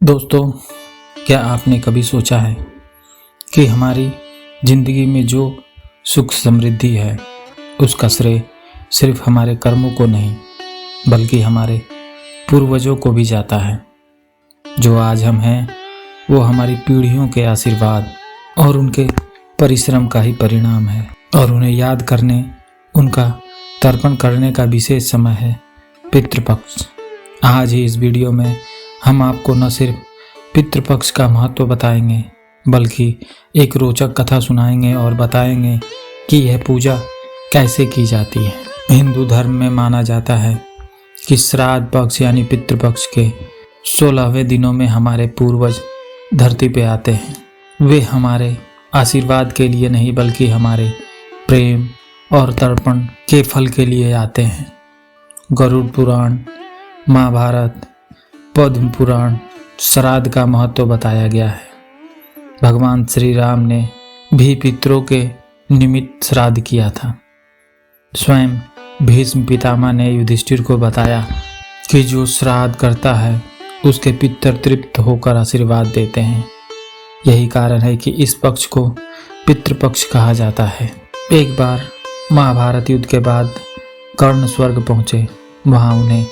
दोस्तों, क्या आपने कभी सोचा है कि हमारी ज़िंदगी में जो सुख समृद्धि है उसका श्रेय सिर्फ हमारे कर्मों को नहीं बल्कि हमारे पूर्वजों को भी जाता है। जो आज हम हैं वो हमारी पीढ़ियों के आशीर्वाद और उनके परिश्रम का ही परिणाम है और उन्हें याद करने, उनका तर्पण करने का विशेष समय है पितृपक्ष। आज ही इस वीडियो में हम आपको न सिर्फ पितृपक्ष का महत्व बताएंगे बल्कि एक रोचक कथा सुनाएंगे और बताएंगे कि यह पूजा कैसे की जाती है। हिंदू धर्म में माना जाता है कि श्राद्ध पक्ष यानी पितृपक्ष के 16वें दिनों में हमारे पूर्वज धरती पे आते हैं। वे हमारे आशीर्वाद के लिए नहीं बल्कि हमारे प्रेम और तर्पण के फल के लिए आते हैं। गरुड़ पुराण, महाभारत, पद्म पुराण श्राद्ध का महत्व बताया गया है। भगवान श्री राम ने भी पितरों के निमित्त श्राद्ध किया था। स्वयं भीष्म पितामह ने युधिष्ठिर को बताया कि जो श्राद्ध करता है उसके पितर तृप्त होकर आशीर्वाद देते हैं। यही कारण है कि इस पक्ष को पितृपक्ष कहा जाता है। एक बार महाभारत युद्ध के बाद कर्ण स्वर्ग पहुंचे। वहां उन्हें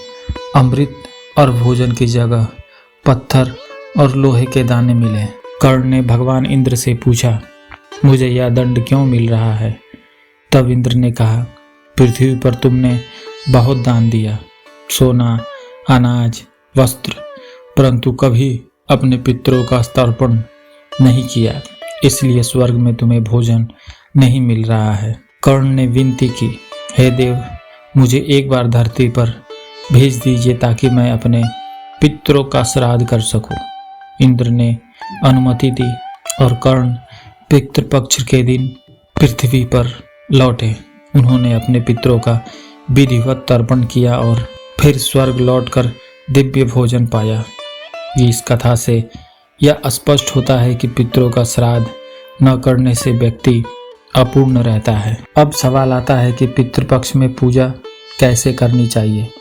अमृत और भोजन की जगह पत्थर और लोहे के दाने मिले। कर्ण ने भगवान इंद्र से पूछा, मुझे यह दंड क्यों मिल रहा है? तब इंद्र ने कहा, पृथ्वी पर तुमने बहुत दान दिया, सोना, अनाज, वस्त्र, परंतु कभी अपने पितरों का तर्पण नहीं किया, इसलिए स्वर्ग में तुम्हें भोजन नहीं मिल रहा है। कर्ण ने विनती की, हे देव, मुझे एक बार धरती पर भेज दीजिए ताकि मैं अपने पितरों का श्राद्ध कर सकूं। इंद्र ने अनुमति दी और कर्ण पितृपक्ष के दिन पृथ्वी पर लौटे। उन्होंने अपने पितरों का विधिवत तर्पण किया और फिर स्वर्ग लौटकर दिव्य भोजन पाया। इस कथा से यह स्पष्ट होता है कि पितरों का श्राद्ध न करने से व्यक्ति अपूर्ण रहता है। अब सवाल आता है कि पितृपक्ष में पूजा कैसे करनी चाहिए।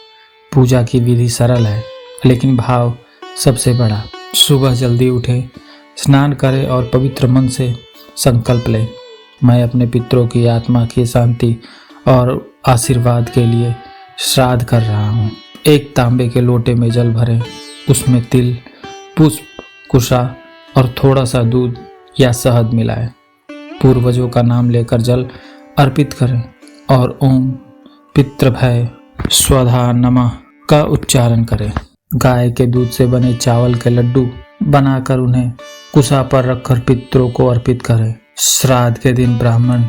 पूजा की विधि सरल है लेकिन भाव सबसे बड़ा। सुबह जल्दी उठे, स्नान करें और पवित्र मन से संकल्प लें, मैं अपने पितरों की आत्मा की शांति और आशीर्वाद के लिए श्राद्ध कर रहा हूँ। एक तांबे के लोटे में जल भरें, उसमें तिल, पुष्प, कुशा और थोड़ा सा दूध या शहद मिलाएं। पूर्वजों का नाम लेकर जल अर्पित करें और ओम पितृभ्य स्वधा नमः का उच्चारण करें। गाय के दूध से बने चावल के लड्डू बनाकर उन्हें कुशा पर रखकर पितरों को अर्पित करें। श्राद्ध के दिन ब्राह्मण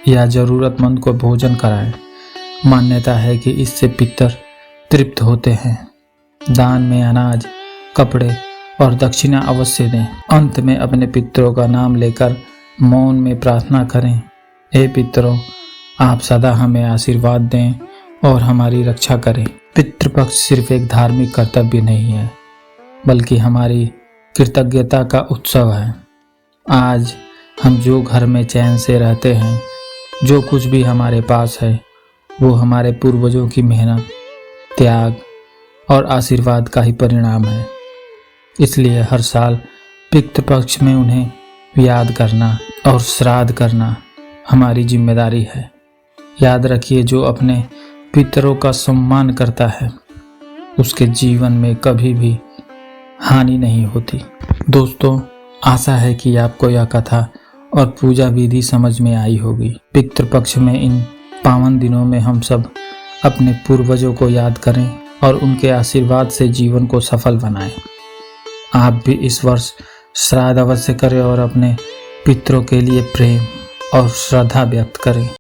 या जरूरतमंद को भोजन कराएं। मान्यता है कि इससे पितर तृप्त होते हैं। दान में अनाज, कपड़े और दक्षिणा अवश्य दें। अंत में अपने पितरों का नाम लेकर मौन में प्रार्थना करें, हे पितरों, आप सदा हमें आशीर्वाद दें और हमारी रक्षा करें। पितृपक्ष सिर्फ एक धार्मिक कर्तव्य नहीं है बल्कि हमारी कृतज्ञता का उत्सव है। आज हम जो घर में चैन से रहते हैं, जो कुछ भी हमारे पास है, वो हमारे पूर्वजों की मेहनत, त्याग और आशीर्वाद का ही परिणाम है। इसलिए हर साल पितृपक्ष में उन्हें याद करना और श्राद्ध करना हमारी जिम्मेदारी है। याद रखिए, जो अपने पितरों का सम्मान करता है उसके जीवन में कभी भी हानि नहीं होती। दोस्तों, आशा है कि आपको यह कथा और पूजा विधि समझ में आई होगी। पितृपक्ष में इन पावन दिनों में हम सब अपने पूर्वजों को याद करें और उनके आशीर्वाद से जीवन को सफल बनाएं। आप भी इस वर्ष श्राद्ध अवश्य करें और अपने पितरों के लिए प्रेम और श्रद्धा व्यक्त करें।